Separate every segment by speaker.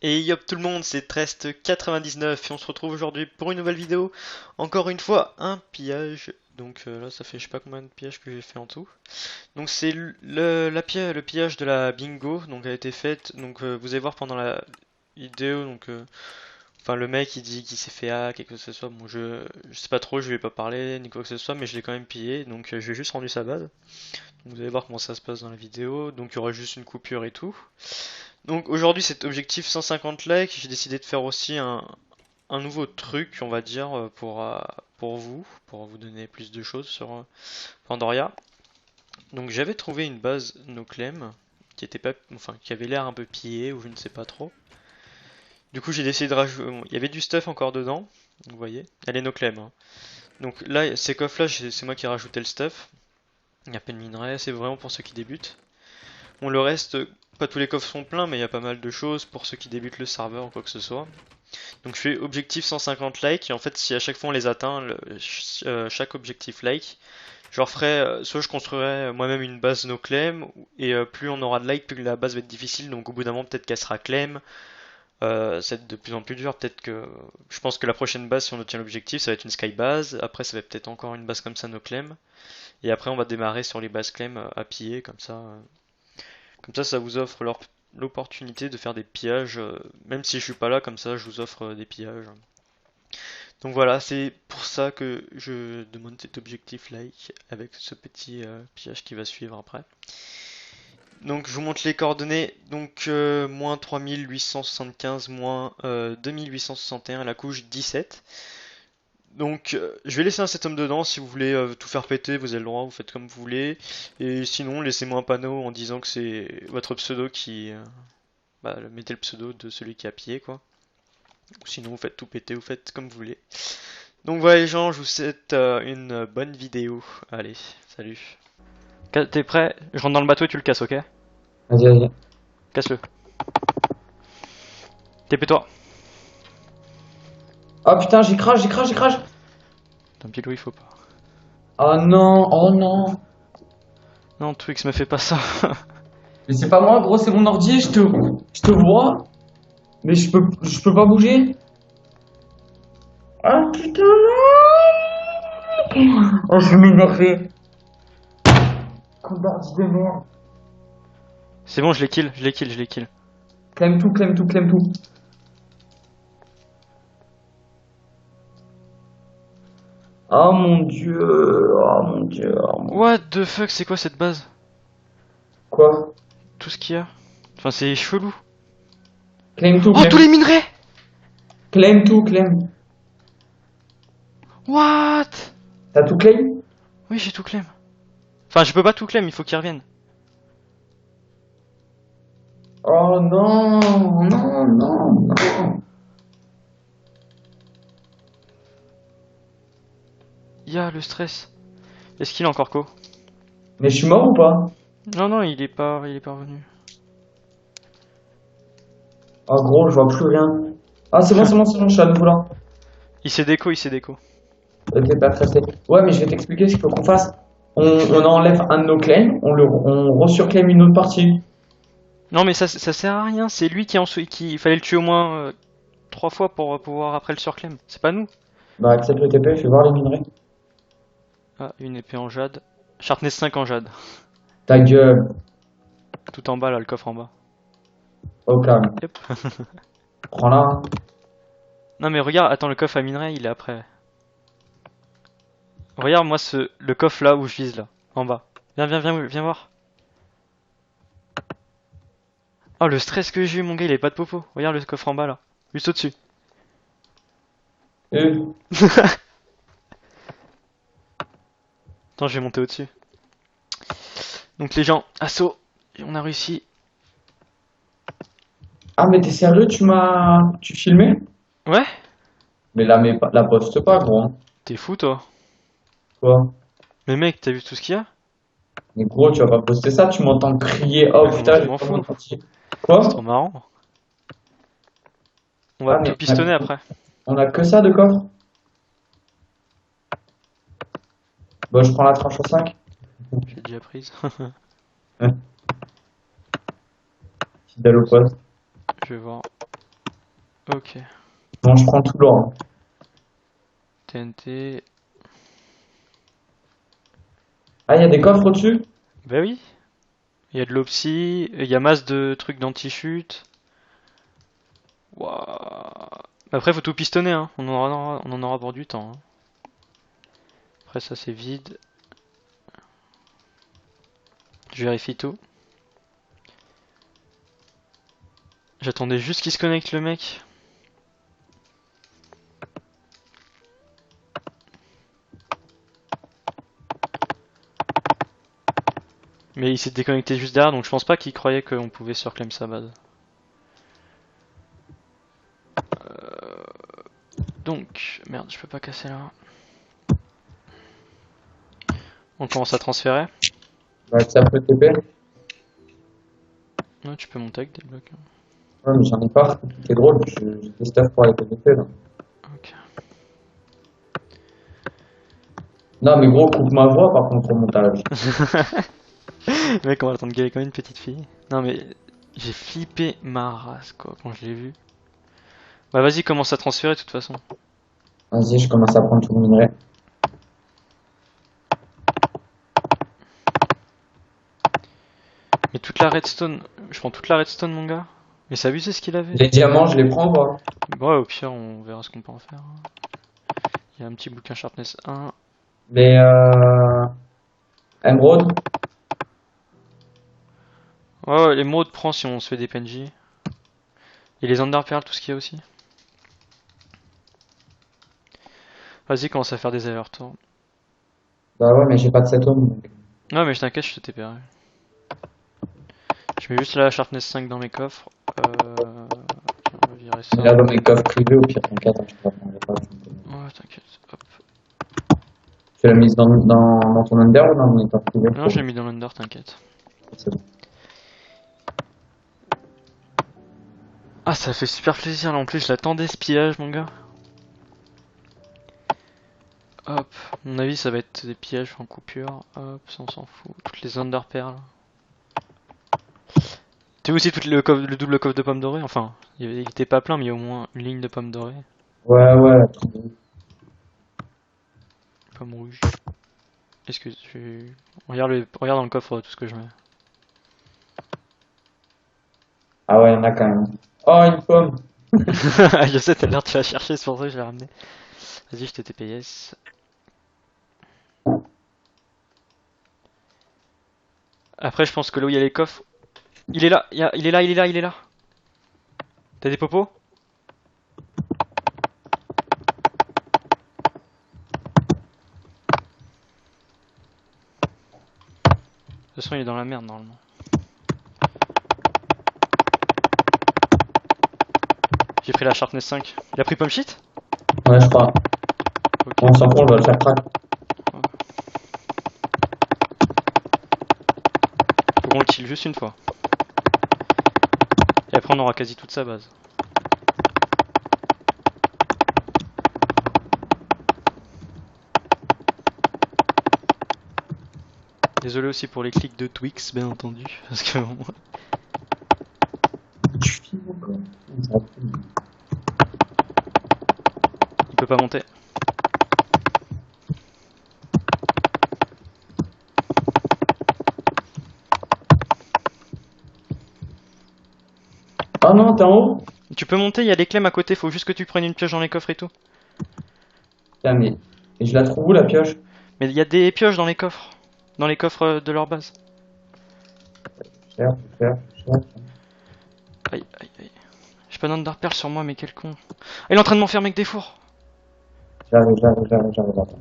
Speaker 1: Et yop tout le monde, c'est Trest99 et on se retrouve aujourd'hui pour une nouvelle vidéo. Encore une fois, un pillage. Donc là, ça fait je sais pas combien de pillages que j'ai fait en tout. Donc c'est le pillage de la bingo, donc a été faite. Donc vous allez voir pendant la vidéo. Donc enfin le mec il dit qu'il s'est fait hack, quelque chose que ce soit. Bon je sais pas trop, je vais pas parler ni quoi que ce soit, mais je l'ai quand même pillé. Donc je vais juste rendu sa base. Donc, vous allez voir comment ça se passe dans la vidéo. Donc il y aura juste une coupure et tout. Donc aujourd'hui c'est objectif 150 likes, j'ai décidé de faire aussi un nouveau truc on va dire pour vous donner plus de choses sur Pandoria. Donc j'avais trouvé une base Noclem qui était pas, enfin qui avait l'air un peu pillée ou je ne sais pas trop. Du coup j'ai décidé de rajouter, bon, il y avait du stuff encore dedans, vous voyez, elle est Noclem, hein. Donc là ces coffres là c'est moi qui ai rajouté le stuff, il y a pas de minerais, c'est vraiment pour ceux qui débutent. Bon le reste, pas tous les coffres sont pleins mais il y a pas mal de choses pour ceux qui débutent le serveur ou quoi que ce soit. Donc je fais objectif 150 likes et en fait si à chaque fois on les atteint, chaque objectif like, je leur ferai, soit je construirai moi-même une base no claim et plus on aura de likes, plus la base va être difficile, donc au bout d'un moment peut-être qu'elle sera claim, ça va être de plus en plus dur, peut-être que je pense que la prochaine base si on obtient l'objectif ça va être une sky base, après ça va être peut-être encore une base comme ça no claim, et après on va démarrer sur les bases claim à piller comme ça vous offre l'opportunité de faire des pillages, même si je suis pas là, comme ça je vous offre des pillages. Donc voilà, c'est pour ça que je demande cet objectif like avec ce petit pillage qui va suivre après. Donc je vous montre les coordonnées, donc moins 3875, moins 2861 à la couche 17. Donc je vais laisser un setum dedans, si vous voulez tout faire péter, vous avez le droit, vous faites comme vous voulez. Et sinon, laissez-moi un panneau en disant que c'est votre pseudo qui... bah, mettez le pseudo de celui qui a pillé, quoi. Ou sinon, vous faites tout péter, vous faites comme vous voulez. Donc voilà les gens, je vous souhaite une bonne vidéo. Allez, salut. T'es prêt? Je rentre dans le bateau et tu le casses, ok?
Speaker 2: Vas-y, vas-y.
Speaker 1: Casse-le. TP-toi.
Speaker 2: Oh putain, j'y crache, j'y crache, j'y crache.
Speaker 1: Tant pis, il faut pas.
Speaker 2: Oh non, oh non.
Speaker 1: Non, Twix, me fais pas ça.
Speaker 2: Mais c'est pas moi, gros, c'est mon ordi, je te vois, mais je peux pas bouger. Ah putain, non. Oh, je vais m'énerver. Coup d'ordi de merde.
Speaker 1: C'est bon, je les kill, je les kill, je les kill.
Speaker 2: Clem tout, clem tout, clem tout. Oh mon dieu, oh mon dieu, oh mon dieu.
Speaker 1: What the fuck, c'est quoi cette base?
Speaker 2: Quoi?
Speaker 1: Tout ce qu'il y a. Enfin, c'est chelou.
Speaker 2: Clem tout,
Speaker 1: Oh, tous
Speaker 2: clem.
Speaker 1: les minerais!
Speaker 2: Clem tout, clem.
Speaker 1: What?
Speaker 2: T'as tout claim?
Speaker 1: Oui, j'ai tout claim. Enfin, je peux pas tout claim, il faut qu'ils reviennent.
Speaker 2: Oh non, non, non, non.
Speaker 1: Ya, le stress. Est-ce qu'il est encore co?
Speaker 2: Mais je suis mort ou pas?
Speaker 1: Non, non, il est pas revenu.
Speaker 2: Oh gros, je vois plus rien. Ah c'est bon, c'est bon, c'est bon, je suis à nouveau là.
Speaker 1: Il s'est déco, il s'est déco.
Speaker 2: Ok, pas stressé. Ouais, mais je vais t'expliquer ce qu'il faut qu'on fasse. On enlève un de nos claims, on resurclaim une autre partie.
Speaker 1: Non, mais ça sert à rien, c'est lui qui il fallait le tuer au moins 3 fois pour pouvoir après le surclaim. C'est pas nous.
Speaker 2: Bah accepte le TP, fais voir les minerais.
Speaker 1: Ah, une épée en jade. Sharpness 5 en jade.
Speaker 2: Ta gueule,
Speaker 1: Tout en bas là, le coffre en bas.
Speaker 2: au calme.
Speaker 1: Yep.
Speaker 2: Prends-la. Hein.
Speaker 1: Non mais regarde, attends, le coffre à minerai, il est après. Regarde moi le coffre là où je vise là, en bas. Viens voir. Oh le stress que j'ai eu mon gars, il avait pas de popo. Regarde le coffre en bas là, juste au-dessus.
Speaker 2: Euh.
Speaker 1: Attends, je vais monter au-dessus. Donc les gens, assaut, on a réussi.
Speaker 2: Ah mais t'es sérieux, tu filmais?
Speaker 1: Ouais?
Speaker 2: Mais là, mais la poste pas, gros. Hein.
Speaker 1: T'es fou toi.
Speaker 2: Quoi?
Speaker 1: Mais mec, t'as vu tout ce qu'il y a?
Speaker 2: Mais gros, tu vas pas poster ça, tu m'entends crier. Oh putain,
Speaker 1: Je
Speaker 2: j'ai
Speaker 1: m'en
Speaker 2: pas mon
Speaker 1: fous.
Speaker 2: ordi.
Speaker 1: C'est
Speaker 2: Quoi?
Speaker 1: trop marrant. On va
Speaker 2: Ah
Speaker 1: tout
Speaker 2: mais
Speaker 1: pistonner après.
Speaker 2: on a que ça de coffre? Bon, je prends la tranche au 5.
Speaker 1: J'ai déjà prise.
Speaker 2: Fidèle au poste.
Speaker 1: Je vais voir. Ok.
Speaker 2: Bon, je prends tout l'or.
Speaker 1: TNT.
Speaker 2: Ah, il y a des coffres au-dessus?
Speaker 1: Bah oui. Il y a de l'opsie, il y a masse de trucs d'anti-chute. Waouh. Après, faut tout pistonner, hein. On en aura pour du temps, hein. Après, ça c'est vide. Je vérifie tout. J'attendais juste qu'il se connecte, le mec. Mais il s'est déconnecté juste derrière, donc je pense pas qu'il croyait qu'on pouvait surclaim sa base. Donc, merde, je peux pas casser là. On commence à transférer.
Speaker 2: Ouais, ça peut TP.
Speaker 1: Ouais, tu peux monter avec des blocs, hein.
Speaker 2: Ouais, mais j'en ai pas. C'est drôle, j'ai des stuff pour aller TP là.
Speaker 1: Ok.
Speaker 2: Non, mais gros, coupe ma voix par contre au montage.
Speaker 1: Mec, on va attendre galer comme une petite fille. Non mais, j'ai flippé ma race quoi quand je l'ai vu. Bah vas-y, commence à transférer de toute façon.
Speaker 2: Vas-y, je commence à prendre tout le minerai.
Speaker 1: Mais toute la redstone, je prends toute la redstone mon gars. Mais c'est abusé ce qu'il avait.
Speaker 2: Les diamants, je les prends ou pas?
Speaker 1: Bon, ouais, au pire, on verra ce qu'on peut en faire. Il y a un petit bouquin Sharpness 1.
Speaker 2: Les émeraudes?
Speaker 1: Ouais, ouais, les modes prend si on se fait des PNJ. Et les Underpearls, tout ce qu'il y a aussi. Vas-y, commence à faire des allers-retours.
Speaker 2: Bah ouais, mais j'ai pas de septum donc.
Speaker 1: Non mais je t'inquiète, je te TPR. Je mets juste la Sharpness 5 dans mes coffres. Tiens, on va virer
Speaker 2: Mais
Speaker 1: ça.
Speaker 2: là, dans mes coffres privés, au pire, t'inquiète, hein, je peux pas.
Speaker 1: Ouais, t'inquiète. Hop.
Speaker 2: Tu l'as mise dans ton under ou dans mes coffres privés?
Speaker 1: Non, je l'ai mis dans l'under, t'inquiète.
Speaker 2: C'est bon.
Speaker 1: Ah, ça fait super plaisir là. En plus, je l'attendais ce pillage, mon gars. Hop. À mon avis, ça va être des pillages en coupure. Hop, ça on s'en fout. Toutes les underperles. Tu vois aussi le double coffre de pommes dorées. Enfin, il était pas plein, mais il y a au moins une ligne de pommes dorées.
Speaker 2: Ouais, ouais, tout bon.
Speaker 1: Pommes rouges. Est-ce que tu... Regarde dans le coffre tout ce que je mets.
Speaker 2: Ah ouais, il y en a quand même. Oh, une pomme!
Speaker 1: Je sais, t'as l'air de la chercher, c'est pour ça que je l'ai ramené. Vas-y, je te TPS. Après, je pense que là où il y a les coffres. Il est là, il est là, il est là, il est là. T'as des popos? De toute façon, il est dans la merde normalement. J'ai pris la Sharpness 5. Il a pris Pomme Shit?
Speaker 2: Ouais, je crois.
Speaker 1: Ok.
Speaker 2: On s'en fout, on va le faire crack.
Speaker 1: Faut qu'on le kill juste une fois. Et après, on aura quasi toute sa base. Désolé aussi pour les clics de Twix, bien entendu. Parce que bon,
Speaker 2: Je filme encore. Ça filme.
Speaker 1: il peut pas monter.
Speaker 2: Ah non, t'es en haut?
Speaker 1: Tu peux monter, il y a des clés à côté, faut juste que tu prennes une pioche dans les coffres et tout.
Speaker 2: Tiens, mais. Et je la trouve où la pioche?
Speaker 1: Mais il y a des pioches dans les coffres. Dans les coffres de leur base.
Speaker 2: Cherche.
Speaker 1: Aïe, aïe, aïe. J'ai pas d'underpearl sur moi, mais quel con. Ah, il est en train de m'enfermer avec des fours.
Speaker 2: J'arrive. Attends.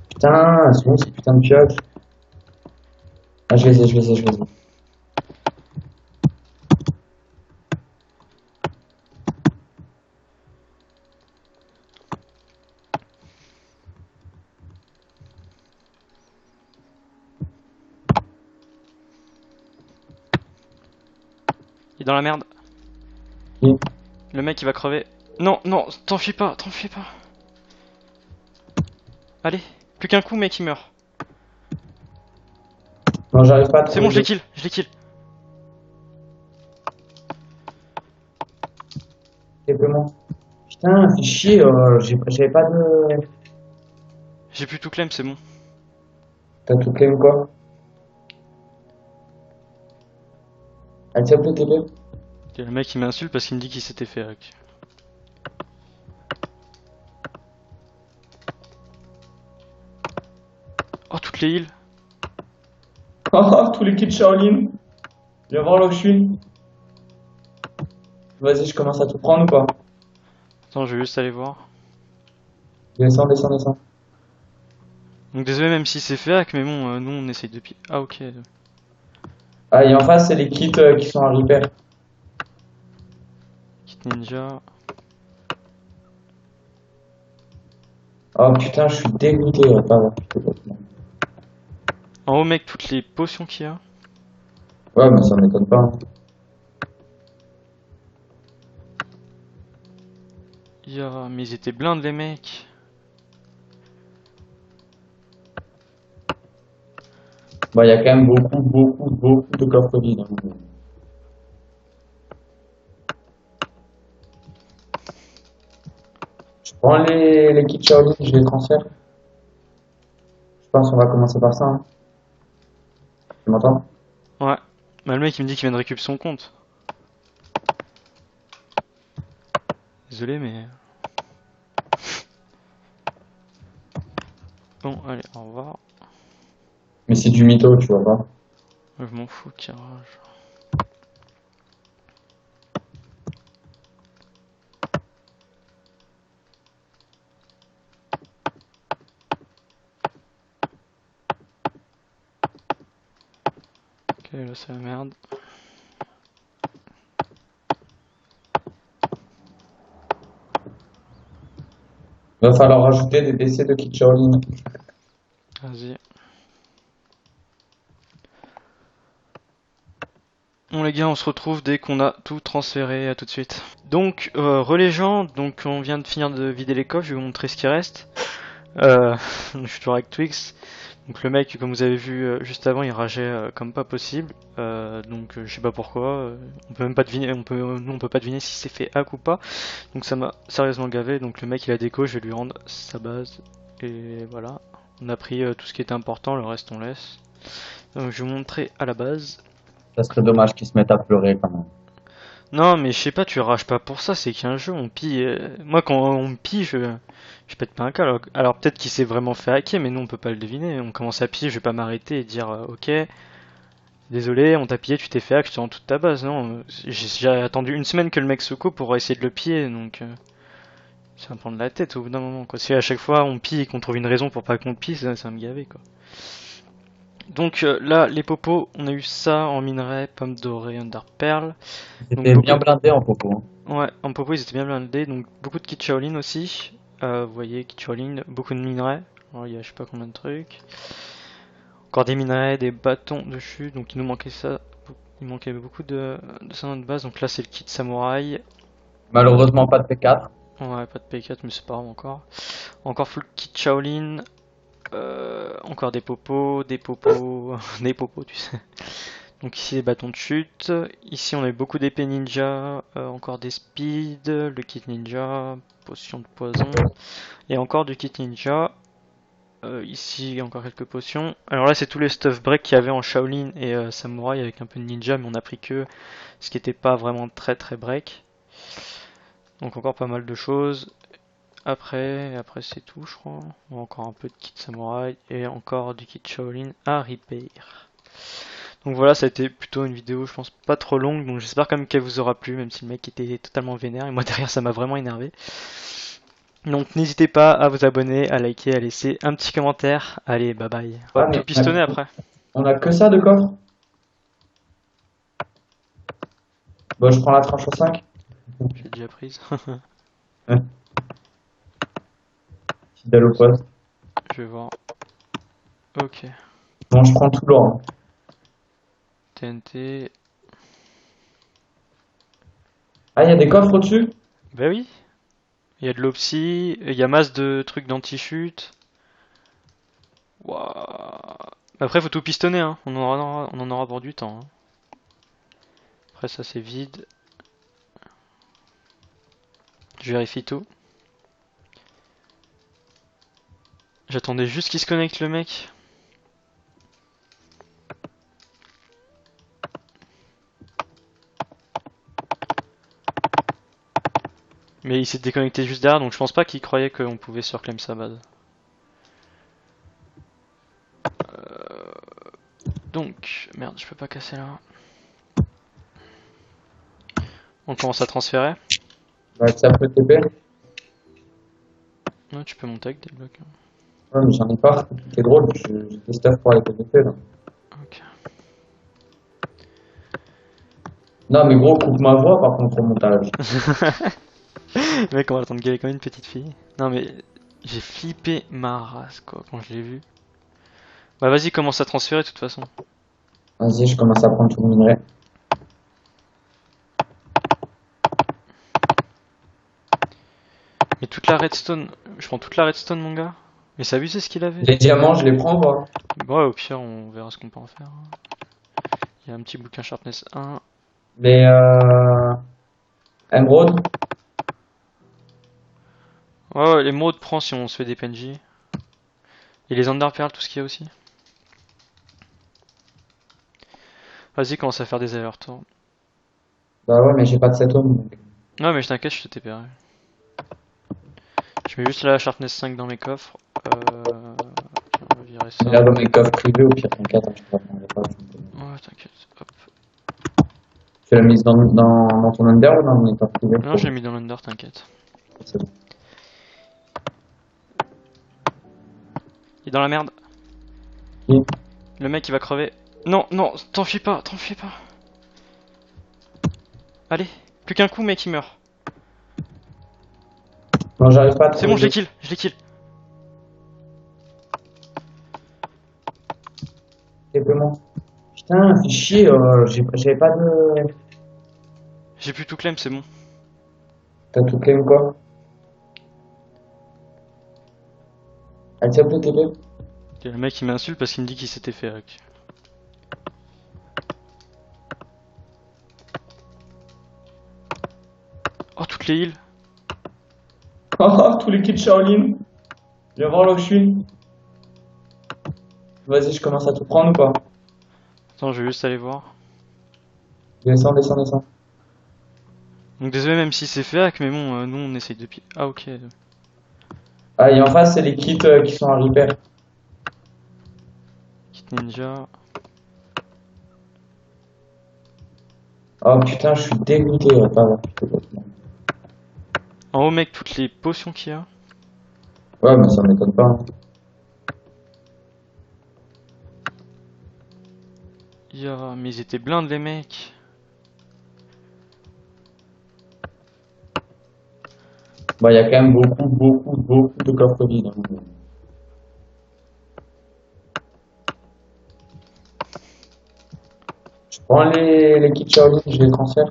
Speaker 2: Putain, elles sont où ces putains de pioches? Ah, je les ai.
Speaker 1: Il est dans la merde.
Speaker 2: Oui.
Speaker 1: Le mec il va crever. Non, non, t'enfuis pas, t'enfuis pas. Allez, plus qu'un coup, mec, il meurt.
Speaker 2: Non, j'arrive pas à
Speaker 1: C'est bon,
Speaker 2: trouver.
Speaker 1: je l'ai kill.
Speaker 2: Quelques mots. Putain, fais chier, j'avais pas de...
Speaker 1: J'ai plus tout claim, c'est bon.
Speaker 2: T'as tout claim quoi? Accepte le TP.
Speaker 1: Il y a le mec qui m'insulte parce qu'il me dit qu'il s'était fait hack. Oh, toutes les heals.
Speaker 2: Oh, tous les kits Shaolin. Viens voir là où je suis. Vas-y, je commence à tout prendre ou pas?
Speaker 1: Attends, je vais juste aller voir.
Speaker 2: Descends, descends, descends.
Speaker 1: Donc désolé même si c'est fait hack, mais bon, nous on essaye de... Ah ok.
Speaker 2: Ah, et en face, c'est les kits qui sont à repair.
Speaker 1: Kit ninja.
Speaker 2: Oh putain, je suis dégoûté, pas avoir quitté votre monde.
Speaker 1: En haut mec, toutes les potions qu'il y a.
Speaker 2: Ouais, mais ça m'étonne pas, hein.
Speaker 1: Mais ils étaient blindés les mecs.
Speaker 2: Bah, il y a quand même beaucoup de coffres vides, hein. Je prends les kits Shaolin, je les transfère. Je pense qu'on va commencer par ça, hein. Tu m'entends?
Speaker 1: Ouais. Bah le mec il me dit qu'il vient de récupérer son compte. Désolé mais... Bon, allez, au revoir.
Speaker 2: Mais c'est du mytho, tu vois pas.
Speaker 1: Je m'en fous, tirage. Ok, là c'est la merde.
Speaker 2: Va falloir rajouter des décès de kits Shaolin.
Speaker 1: Vas-y. Bon les gars, on se retrouve dès qu'on a tout transféré, à tout de suite. Donc, relégeant, donc on vient de finir de vider les coffres, je vais vous montrer ce qui reste. Je suis toujours avec Twix. Donc le mec, comme vous avez vu juste avant, il rageait comme pas possible. Je sais pas pourquoi. On peut même pas deviner, nous on peut pas deviner si c'est fait hack ou pas. Donc ça m'a sérieusement gavé. Donc le mec il a déco, je vais lui rendre sa base. Et voilà. On a pris tout ce qui était important, le reste on laisse. Donc je vais vous montrer à la base.
Speaker 2: Ça serait dommage qu'ils se mettent à pleurer quand même.
Speaker 1: Non mais je sais pas, tu rages pas pour ça, c'est qu'un jeu, on pille. Moi quand on me pille, je pète pas un câble. Alors peut-être qu'il s'est vraiment fait hacker, mais nous on peut pas le deviner. On commence à piller, je vais pas m'arrêter et dire ok, désolé, on t'a pillé, tu t'es fait hack, je te rends toute ta base. Non, j'ai attendu une semaine que le mec se coupe pour essayer de le piller, donc ça va me prendre la tête au bout d'un moment, quoi. Si à chaque fois on pille et qu'on trouve une raison pour pas qu'on pille, ça va me gaver, quoi. Donc là, les popos, on a eu ça en minerai, pomme dorée, under pearl. Donc
Speaker 2: C'était
Speaker 1: beaucoup
Speaker 2: bien
Speaker 1: de...
Speaker 2: blindé en popo, hein.
Speaker 1: Ouais, en popo ils étaient bien blindés, donc beaucoup de kits Shaolin aussi. Vous voyez, kits Shaolin, beaucoup de minerais. Alors il y a je sais pas combien de trucs. Encore des minerais, des bâtons de chute, donc il nous manquait ça. Il manquait beaucoup de ça dans notre base, donc là c'est le kit samouraï.
Speaker 2: Malheureusement, pas de P4.
Speaker 1: Ouais, pas de P4, mais c'est pas grave encore. Encore full kit Shaolin. Encore des popos, des popos, tu sais. Donc ici les bâtons de chute. Ici on a eu beaucoup d'épées ninja, encore des speed, le kit ninja, potion de poison, et encore du kit ninja. Ici encore quelques potions. Alors là c'est tous les stuff break qu'il y avait en Shaolin et Samouraï avec un peu de ninja, mais on a pris que ce qui était pas vraiment très break. Donc encore pas mal de choses. Après c'est tout je crois. Encore un peu de kit Samouraï et encore du kit Shaolin à repair. Donc voilà, ça a été plutôt une vidéo, je pense, pas trop longue, donc j'espère quand même qu'elle vous aura plu, même si le mec était totalement vénère, et moi derrière ça m'a vraiment énervé. Donc n'hésitez pas à vous abonner, à liker, à laisser un petit commentaire. Allez, bye bye. On
Speaker 2: Ouais,
Speaker 1: va tout
Speaker 2: mais
Speaker 1: pistonner après.
Speaker 2: on a que ça de coffre. Bon, je prends la tranche au 5.
Speaker 1: J'ai déjà prise.
Speaker 2: Fidèle au poste.
Speaker 1: Je vais voir. Ok.
Speaker 2: Bon, je prends tout l'or.
Speaker 1: TNT.
Speaker 2: Ah, il y a des coffres au-dessus?
Speaker 1: Bah oui. Il y a de l'opsie, il y a masse de trucs d'anti-chute. Waouh. Après faut tout pistonner, hein. On en aura pour du temps, hein. Après ça c'est vide. Je vérifie tout. J'attendais juste qu'il se connecte le mec. Mais il s'est déconnecté juste derrière, donc je pense pas qu'il croyait qu'on pouvait surclaim sa base. Donc, merde, je peux pas casser là. On commence à transférer.
Speaker 2: Ouais, ça peut TP.
Speaker 1: Ouais, tu peux monter avec des blocs.
Speaker 2: Ouais, mais j'en ai pas. C'est drôle, j'ai des stuff pour aller TP là.
Speaker 1: Ok.
Speaker 2: Non, mais gros, coupe ma voix par contre au montage.
Speaker 1: Mec, on va attendre galer comme une petite fille. Non mais, j'ai flippé ma race quoi quand je l'ai vu. Bah vas-y, commence à transférer de toute façon.
Speaker 2: Vas-y, je commence à prendre tout le minerai.
Speaker 1: Mais toute la redstone, je prends toute la redstone mon gars. Mais c'est abusé ce qu'il avait.
Speaker 2: Les diamants, je les prends ou pas?
Speaker 1: Ouais, au pire, on verra ce qu'on peut en faire. Il y a un petit bouquin Sharpness 1.
Speaker 2: Les émeraudes?
Speaker 1: Ouais, ouais, les modes prend si on se fait des PNJ. Et les Enderpearls, tout ce qu'il y a aussi. Vas-y, commence à faire des allers-retours.
Speaker 2: Bah ouais, mais j'ai pas de septum. Donc.
Speaker 1: Non mais je t'inquiète, je te TPR. Je mets juste la Sharpness 5 dans mes coffres. Tiens, on va virer ça.
Speaker 2: Mais là, dans mes coffres privés, au pire, t'inquiète, hein, je te répondrai pas.
Speaker 1: Ouais, t'inquiète. Hop.
Speaker 2: Tu l'as mise dans ton under ou dans mon coffre privé?
Speaker 1: Non, je l'ai mis dans l'under, t'inquiète.
Speaker 2: C'est bon.
Speaker 1: Il est dans la merde.
Speaker 2: Oui.
Speaker 1: Le mec il va crever. Non, non, t'enfuis pas, t'enfuis pas. Allez, plus qu'un coup, mec, il meurt.
Speaker 2: Non, j'arrive pas à
Speaker 1: C'est bon,
Speaker 2: trouver.
Speaker 1: je l'ai kill.
Speaker 2: Simplement. Putain, fais chier, j'avais pas de.
Speaker 1: J'ai plus tout claim, c'est bon.
Speaker 2: T'as tout claim quoi? Accepte le TP?
Speaker 1: Et le mec il m'insulte parce qu'il me dit qu'il s'était fait hack. Oh, toutes les heals.
Speaker 2: Oh, tous les kits Shaolin. Viens voir là où je suis. Vas-y, je commence à tout prendre ou pas?
Speaker 1: Attends, je vais juste aller voir.
Speaker 2: Descends, descends, descends.
Speaker 1: Donc désolé même si c'est fait hack, mais bon, nous on essaye de piller. Ah ok.
Speaker 2: Ah, et en face, c'est les kits qui sont à repair.
Speaker 1: Kit ninja.
Speaker 2: Oh putain, je suis dégoûté. Pas avoir quitté l'autre.
Speaker 1: En haut mec, toutes les potions qu'il y a.
Speaker 2: Ouais, mais ça m'étonne pas. Hein.
Speaker 1: Mais ils étaient blindés les mecs.
Speaker 2: Bah, il y a quand même beaucoup de coffres vides. Hein. Je prends les kits Shaolin, je les transfère.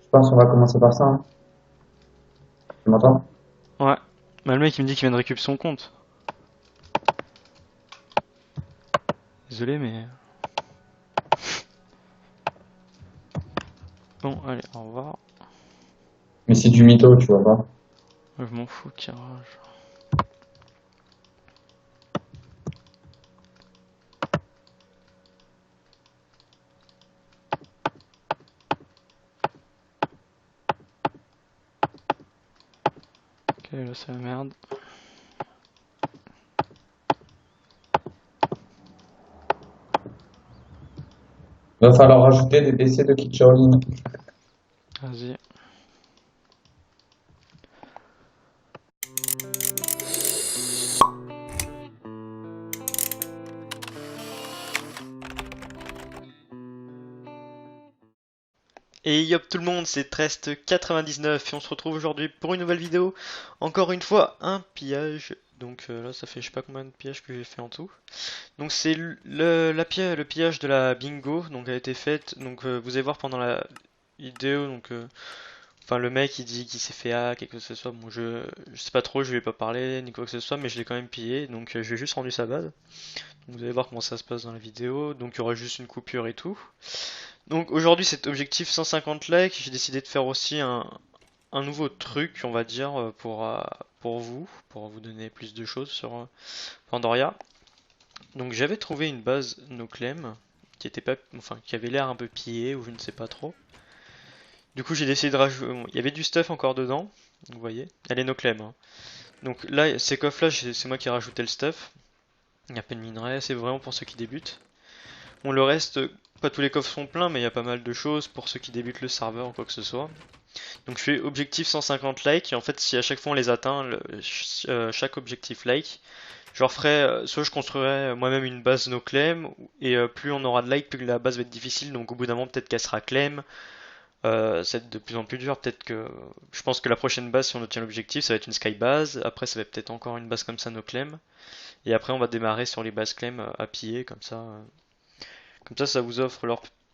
Speaker 2: Je pense qu'on va commencer par ça. Hein. Tu m'entends?
Speaker 1: Ouais. Bah le mec il me dit qu'il vient de récupérer son compte. Désolé mais... Bon, allez, au revoir.
Speaker 2: Mais c'est du mytho, tu vois pas.
Speaker 1: Je m'en fous, tirage. Ok, là c'est la merde.
Speaker 2: Il va falloir rajouter des DC de kits Shaolin.
Speaker 1: Vas-y. Et yop tout le monde, c'est Trest99 et on se retrouve aujourd'hui pour une nouvelle vidéo. Encore une fois, un pillage. Donc là, ça fait je sais pas combien de pillages que j'ai fait en tout. Donc c'est le pillage de la bingo, donc a été faite. Donc vous allez voir pendant la vidéo, donc enfin le mec il dit qu'il s'est fait hack et que ce soit. Bon, je sais pas trop, je lui ai pas parlé ni quoi que ce soit, mais je l'ai quand même pillé. Donc je lui ai juste rendu sa base. Donc, vous allez voir comment ça se passe dans la vidéo. Donc il y aura juste une coupure et tout. Donc aujourd'hui c'est objectif 150 likes, j'ai décidé de faire aussi un nouveau truc, on va dire, pour vous donner plus de choses sur Pandoria. Donc j'avais trouvé une base Noclem qui était pas, enfin qui avait l'air un peu pillée ou je ne sais pas trop. Du coup j'ai décidé de rajouter, bon, il y avait du stuff encore dedans, vous voyez, elle est Noclem, hein. Donc là ces coffres là c'est moi qui ai rajouté le stuff. Il y a pas de minerais, c'est vraiment pour ceux qui débutent. Bon le reste, pas tous les coffres sont pleins mais il y a pas mal de choses pour ceux qui débutent le serveur ou quoi que ce soit. Donc je fais objectif 150 likes et en fait si à chaque fois on les atteint, chaque objectif like, je referai, soit je construirai moi-même une base no claim et plus on aura de likes, plus la base va être difficile, donc au bout d'un moment peut-être qu'elle sera claim, ça va être de plus en plus dur, peut-être que, je pense que la prochaine base si on obtient l'objectif ça va être une sky base, après ça va être peut-être encore une base comme ça no claim, et après on va démarrer sur les bases claim à piller, comme ça vous offre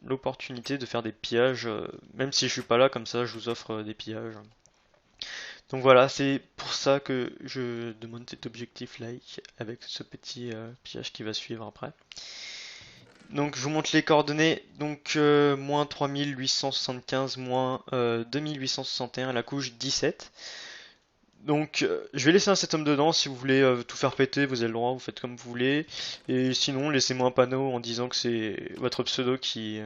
Speaker 1: l'opportunité de faire des pillages, même si je suis pas là, comme ça je vous offre des pillages. Donc voilà, c'est pour ça que je demande cet objectif like avec ce petit pillage qui va suivre après. Donc je vous montre les coordonnées, donc moins 3875, moins 2861, la couche 17. Donc je vais laisser un set dedans, si vous voulez tout faire péter, vous avez le droit, vous faites comme vous voulez. Et sinon, laissez-moi un panneau en disant que c'est votre pseudo qui...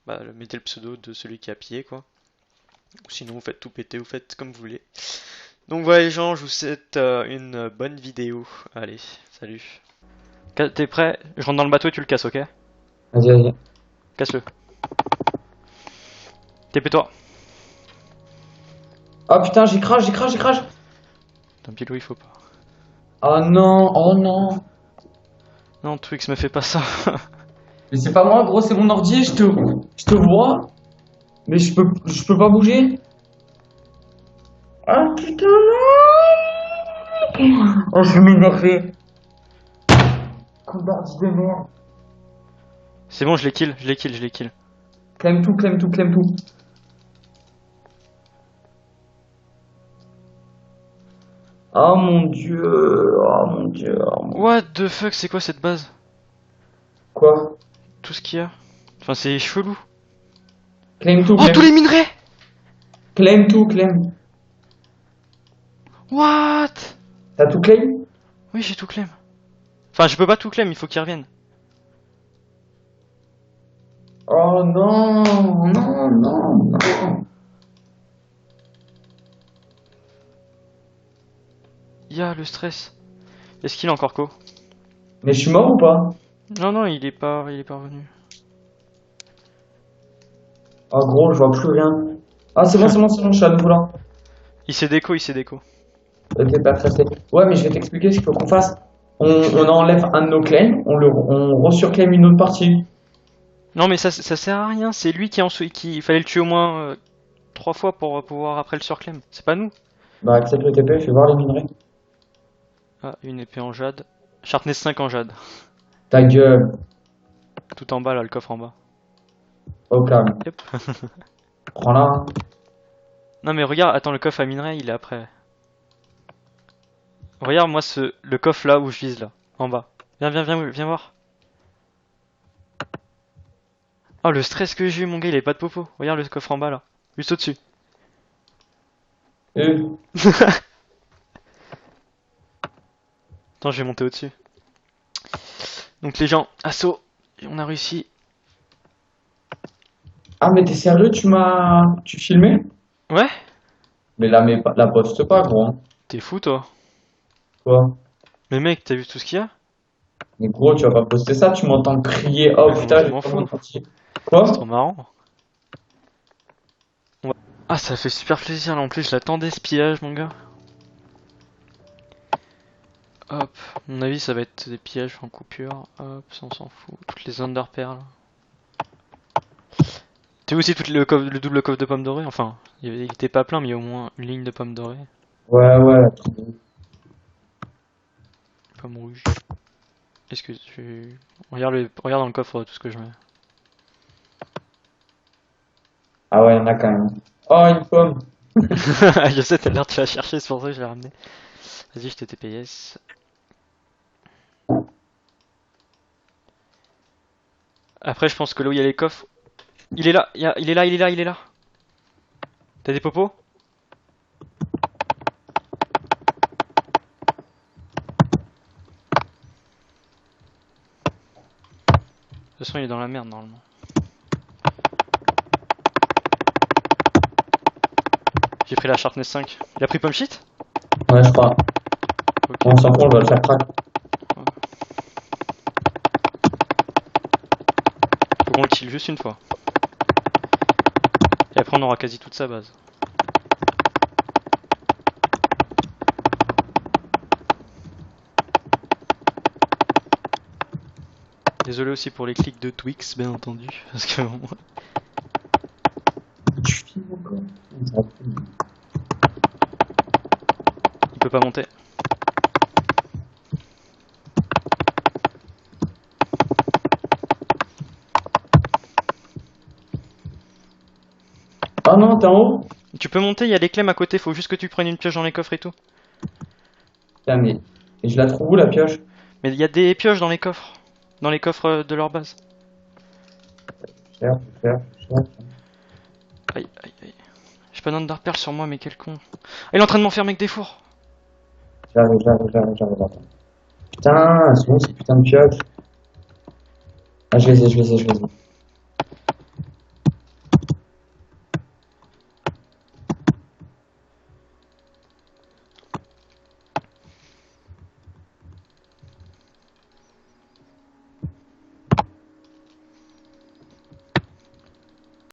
Speaker 1: mettez le pseudo de celui qui a pillé, quoi. Ou sinon, vous faites tout péter, vous faites comme vous voulez. Donc voilà les gens, je vous souhaite une bonne vidéo. Allez, salut. T'es prêt? Je rentre dans le bateau et tu le casses, ok?
Speaker 2: Vas-y, vas-y.
Speaker 1: Casse-le. TP-toi.
Speaker 2: Oh putain, j'y crache, j'y crache, j'y crache.
Speaker 1: Tant pis, il faut pas.
Speaker 2: Oh non, oh non.
Speaker 1: Non, Twix, me fais pas ça.
Speaker 2: Mais c'est pas moi, gros, c'est mon ordi, je te vois. Mais je peux pas bouger. Ah putain, non. Oh, je vais m'énerver. Coup d'ordi de merde.
Speaker 1: C'est bon, je les kill, je les kill, je les kill.
Speaker 2: Clem tout, clem tout, clem tout. Oh mon dieu, oh mon dieu, oh mon...
Speaker 1: What the fuck, c'est quoi cette base?
Speaker 2: Quoi?
Speaker 1: Tout ce qu'il y a. Enfin, c'est chelou.
Speaker 2: Claim tout,
Speaker 1: Oh,
Speaker 2: claim.
Speaker 1: tous les minerais!
Speaker 2: Claim tout, claim.
Speaker 1: What?
Speaker 2: T'as tout claim?
Speaker 1: Oui, j'ai tout claim. Enfin, je peux pas tout claim, il faut qu'ils reviennent.
Speaker 2: Oh non, non, non, non.
Speaker 1: Ya, le stress. Est-ce qu'il est encore co?
Speaker 2: Mais je suis mort ou pas?
Speaker 1: Non, non, il est pas revenu.
Speaker 2: Oh gros, je vois plus rien. Ah c'est bon, c'est bon, c'est bon, je suis à nouveau là.
Speaker 1: Il s'est déco, il s'est déco.
Speaker 2: Ok, pas stressé. Ouais, mais je vais t'expliquer ce qu'il faut qu'on fasse. On enlève un de nos claims, on resurclaim une autre partie.
Speaker 1: Non, mais ça sert à rien, c'est lui qui en qui il fallait le tuer au moins 3 fois pour pouvoir après le surclaim. C'est pas nous.
Speaker 2: Bah accepte le TP, fais voir les minerais.
Speaker 1: Ah, une épée en jade. Sharpness 5 en jade.
Speaker 2: Ta gueule,
Speaker 1: Tout en bas là, le coffre en bas.
Speaker 2: au calme.
Speaker 1: Yep.
Speaker 2: Prends-la. Hein.
Speaker 1: Non mais regarde, attends, le coffre à minerai, il est après. Regarde moi le coffre là où je vise là, en bas. Viens voir. Oh le stress que j'ai eu mon gars, il avait pas de popo. Regarde le coffre en bas là, juste au-dessus.
Speaker 2: Euh.
Speaker 1: Attends, je vais monter au-dessus. Donc les gens, assaut, on a réussi.
Speaker 2: Ah mais t'es sérieux, tu filmais?
Speaker 1: Ouais?
Speaker 2: Mais là, mais la poste pas, gros. Hein.
Speaker 1: T'es fou toi.
Speaker 2: Quoi?
Speaker 1: Mais mec, t'as vu tout ce qu'il y a?
Speaker 2: Mais gros, tu vas pas poster ça, tu m'entends crier. Oh
Speaker 1: Mais
Speaker 2: putain,
Speaker 1: je
Speaker 2: j'ai
Speaker 1: m'en
Speaker 2: pas
Speaker 1: fous.
Speaker 2: mon parti. Quoi?
Speaker 1: C'est trop marrant. Ah, ça fait super plaisir là, en plus je l'attendais ce pillage mon gars. Hop, à mon avis ça va être des pillages en coupure. Hop, ça on s'en fout. Toutes les underperles. Tu vois aussi le double coffre de pommes dorées? Enfin, il était pas plein mais il y a au moins une ligne de pommes dorées.
Speaker 2: Ouais, ouais.
Speaker 1: Pommes rouges. Est-ce que tu... regarde dans le coffre tout ce que je mets.
Speaker 2: Ah ouais, y en a quand même. Oh, une pomme.
Speaker 1: Je sais, t'as l'air de la chercher, c'est pour ça que je l'ai ramené. Vas-y, je te TPS. Après, je pense que là où il y a les coffres... Il est là, il est là. T'as des popos? toute façon, il est dans la merde normalement. J'ai pris la Sharpness 5. Il a pris Pump Sheet?
Speaker 2: Ouais, je crois.
Speaker 1: Ok.
Speaker 2: On s'en fout, on va le faire crack.
Speaker 1: Faut qu'on le kill juste une fois. Et après, on aura quasi toute sa base. Désolé aussi pour les clics de Twix, bien entendu. Parce que bon,
Speaker 2: Tu filmes encore?
Speaker 1: il peut pas monter.
Speaker 2: Ah non, t'es en haut?
Speaker 1: Tu peux monter, il y a les clés à côté, faut juste que tu prennes une pioche dans les coffres et tout.
Speaker 2: Putain, mais. Et je la trouve où la pioche?
Speaker 1: Mais il y a des pioches dans les coffres. Dans les coffres de leur base.
Speaker 2: Cherche, cherche, cherche.
Speaker 1: Aïe, aïe, aïe. J'ai pas d'Underpearl sur moi, mais quel con. Ah, il est en train de m'enfermer avec des fours.
Speaker 2: J'arrive. Attends. Putain, c'est bon ces putains de pioches. Ah, je les ai.